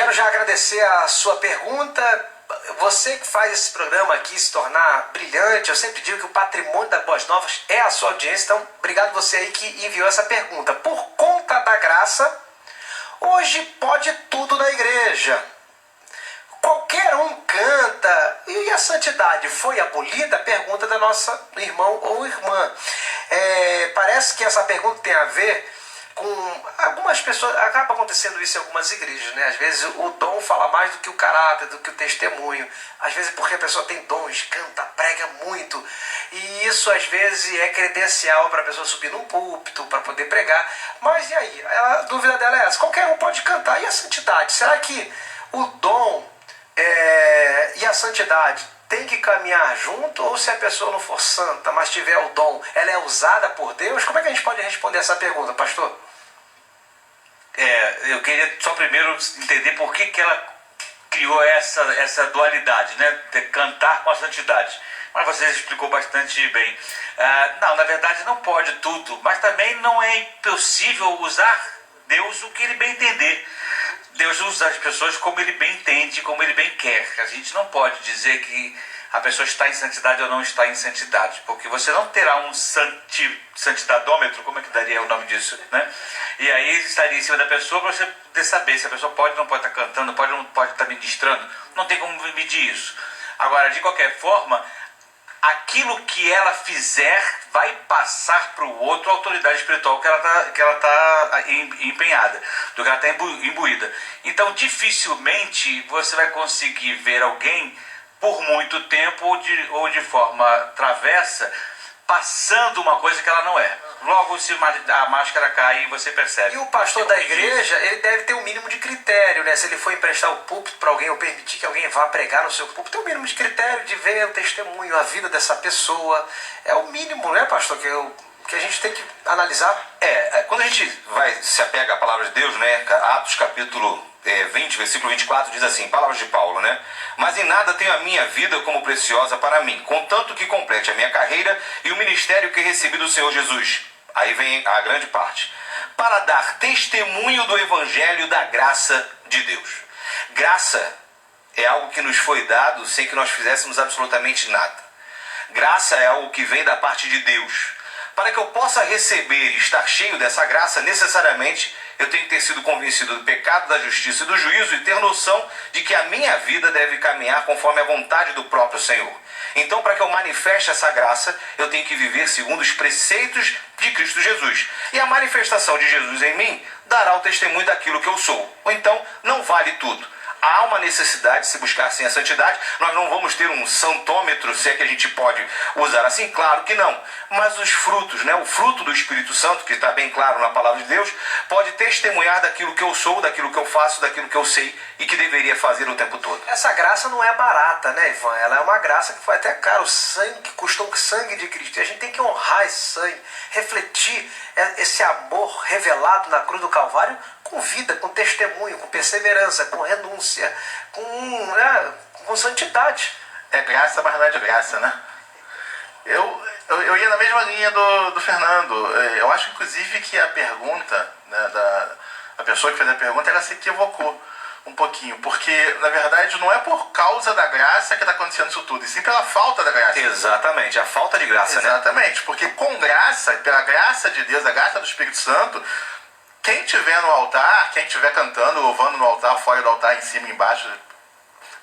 Quero já agradecer a sua pergunta. Você que faz esse programa aqui se tornar brilhante, eu sempre digo que o patrimônio da Boas Novas é a sua audiência, então obrigado você aí que enviou essa pergunta. Por conta da graça, hoje pode tudo na igreja. Qualquer um canta. E a santidade foi abolida? Pergunta da nossa irmão ou irmã. Parece que essa pergunta tem a ver com algumas pessoas. Acaba acontecendo isso em algumas igrejas, né? Às vezes o dom fala mais do que o caráter, do que o testemunho. Às vezes porque a pessoa tem dons, canta, prega muito. E isso às vezes é credencial para a pessoa subir num púlpito, para poder pregar. Mas e aí? A dúvida dela é essa: qualquer um pode cantar. E a santidade? Será que o dom e a santidade tem que caminhar junto, ou se a pessoa não for santa, mas tiver o dom, ela é usada por Deus? Como é que a gente pode responder essa pergunta, pastor? Eu queria só primeiro entender por que ela criou essa dualidade, né? De cantar com a santidade. Mas você explicou bastante bem. Não, na verdade não pode tudo, mas também não é impossível usar Deus o que ele bem entender. Deus usa as pessoas como ele bem entende, como ele bem quer. A gente não pode dizer que a pessoa está em santidade ou não está em santidade, porque você não terá um santidadômetro, como é que daria o nome disso, né? E aí estaria em cima da pessoa para você poder saber se a pessoa pode ou não pode estar cantando, pode ou não pode estar ministrando. Não tem como medir isso. Agora, de qualquer forma, aquilo que ela fizer vai passar para o outro a autoridade espiritual que ela tá empenhada, do que ela está imbuída. Então, dificilmente você vai conseguir ver alguém por muito tempo ou de forma travessa passando uma coisa que ela não é. Logo, se a máscara cai, você percebe. E o pastor da igreja, ele deve ter um mínimo de critério, né? Se ele for emprestar o púlpito para alguém ou permitir que alguém vá pregar no seu púlpito, tem um mínimo de critério de ver o testemunho, a vida dessa pessoa. É o mínimo, né, pastor, que a gente tem que analisar. Quando a gente se apega à palavra de Deus, né? Atos capítulo 20, versículo 24, diz assim, palavras de Paulo, né? Mas em nada tenho a minha vida como preciosa para mim, contanto que complete a minha carreira e o ministério que recebi do Senhor Jesus. Aí vem a grande parte. Para dar testemunho do evangelho da graça de Deus. Graça é algo que nos foi dado sem que nós fizéssemos absolutamente nada. Graça é algo que vem da parte de Deus. Para que eu possa receber e estar cheio dessa graça, necessariamente eu tenho que ter sido convencido do pecado, da justiça e do juízo e ter noção de que a minha vida deve caminhar conforme a vontade do próprio Senhor. Então, para que eu manifeste essa graça, eu tenho que viver segundo os preceitos de Cristo Jesus. E a manifestação de Jesus em mim dará o testemunho daquilo que eu sou. Ou então, não vale tudo. Há uma necessidade de se buscar sim a santidade. Nós não vamos ter um santômetro, se é que a gente pode usar assim, claro que não. Mas os frutos, né? O fruto do Espírito Santo, que está bem claro na palavra de Deus, pode testemunhar daquilo que eu sou, daquilo que eu faço, daquilo que eu sei e que deveria fazer o tempo todo. Essa graça não é barata, né, Ivan? Ela é uma graça que foi até caro, o sangue, que custou o sangue de Cristo. E a gente tem que honrar esse sangue, refletir esse amor revelado na cruz do Calvário com vida, com testemunho, com perseverança, com renúncia, com santidade. É graça, mas não é de graça, né? Eu ia na mesma linha do Fernando. Eu acho, inclusive, que a pergunta, né, a pessoa que fez a pergunta, ela se equivocou um pouquinho, porque, na verdade, não é por causa da graça que está acontecendo isso tudo, e sim pela falta da graça. Exatamente, a falta de graça, né? Exatamente, porque com graça, pela graça de Deus, a graça do Espírito Santo, quem estiver no altar, quem estiver cantando, louvando no altar, fora do altar, em cima e embaixo,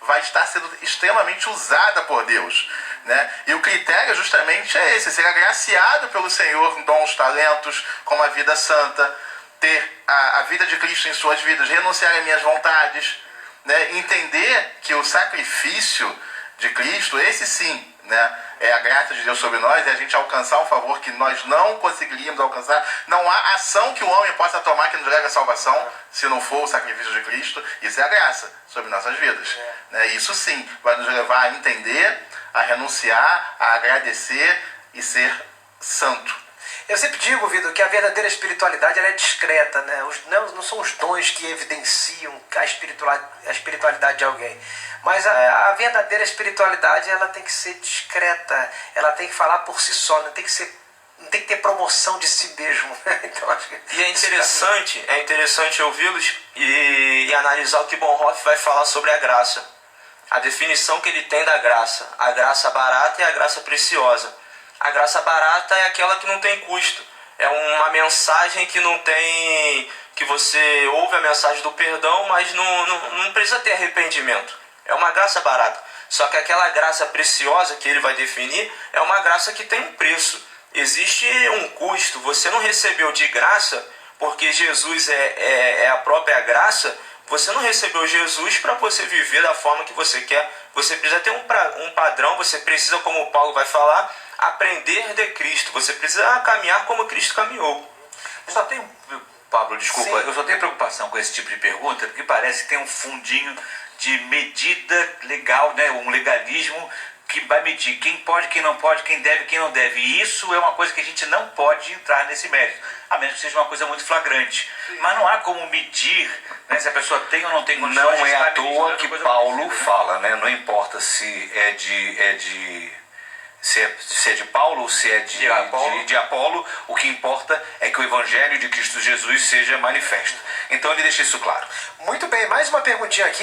vai estar sendo extremamente usada por Deus, né? E o critério justamente é esse: ser agraciado pelo Senhor com dons, talentos, com uma vida santa, ter a vida de Cristo em suas vidas, renunciar às minhas vontades, né? Entender que o sacrifício de Cristo, esse sim, né, é a graça de Deus sobre nós, é a gente alcançar um favor que nós não conseguiríamos alcançar. Não há ação que o homem possa tomar que nos leve à salvação se não for o sacrifício de Cristo. Isso é a graça sobre nossas vidas, né? Isso sim vai nos levar a entender, a renunciar, a agradecer e ser santo. Eu sempre digo, Vitor, que a verdadeira espiritualidade ela é discreta, né? Não são os dons que evidenciam a espiritualidade de alguém. Mas a verdadeira espiritualidade ela tem que ser discreta, ela tem que falar por si só, não tem que ter promoção de si mesmo. Então, acho que e é interessante ouvi-los e analisar o que Bonhoeffer vai falar sobre a graça. A definição que ele tem da graça. A graça barata e a graça preciosa. A graça barata é aquela que não tem custo. É uma mensagem que não tem... que você ouve a mensagem do perdão, mas não precisa ter arrependimento. É uma graça barata. Só que aquela graça preciosa que ele vai definir é uma graça que tem um preço. Existe um custo. Você não recebeu de graça porque Jesus é a própria graça. Você não recebeu Jesus para você viver da forma que você quer. Você precisa ter um padrão. Você precisa, como Paulo vai falar, aprender de Cristo. Você precisa caminhar como Cristo caminhou. Eu só tenho, Pablo, desculpa, Sim. eu só tenho preocupação com esse tipo de pergunta, porque parece que tem um fundinho de medida legal, né? Um legalismo que vai medir quem pode, quem não pode, quem deve, quem não deve. E isso é uma coisa que a gente não pode entrar nesse mérito, a menos que seja uma coisa muito flagrante. Mas não há como medir, né, se a pessoa tem ou não tem condições. Não de é estar à toa ministrando que coisa Paulo parecida, né? fala, né? Não importa se é de Paulo ou se é De Apolo. de Apolo, o que importa é que o Evangelho de Cristo Jesus seja manifesto. Então ele deixa isso claro. Muito bem, mais uma perguntinha aqui.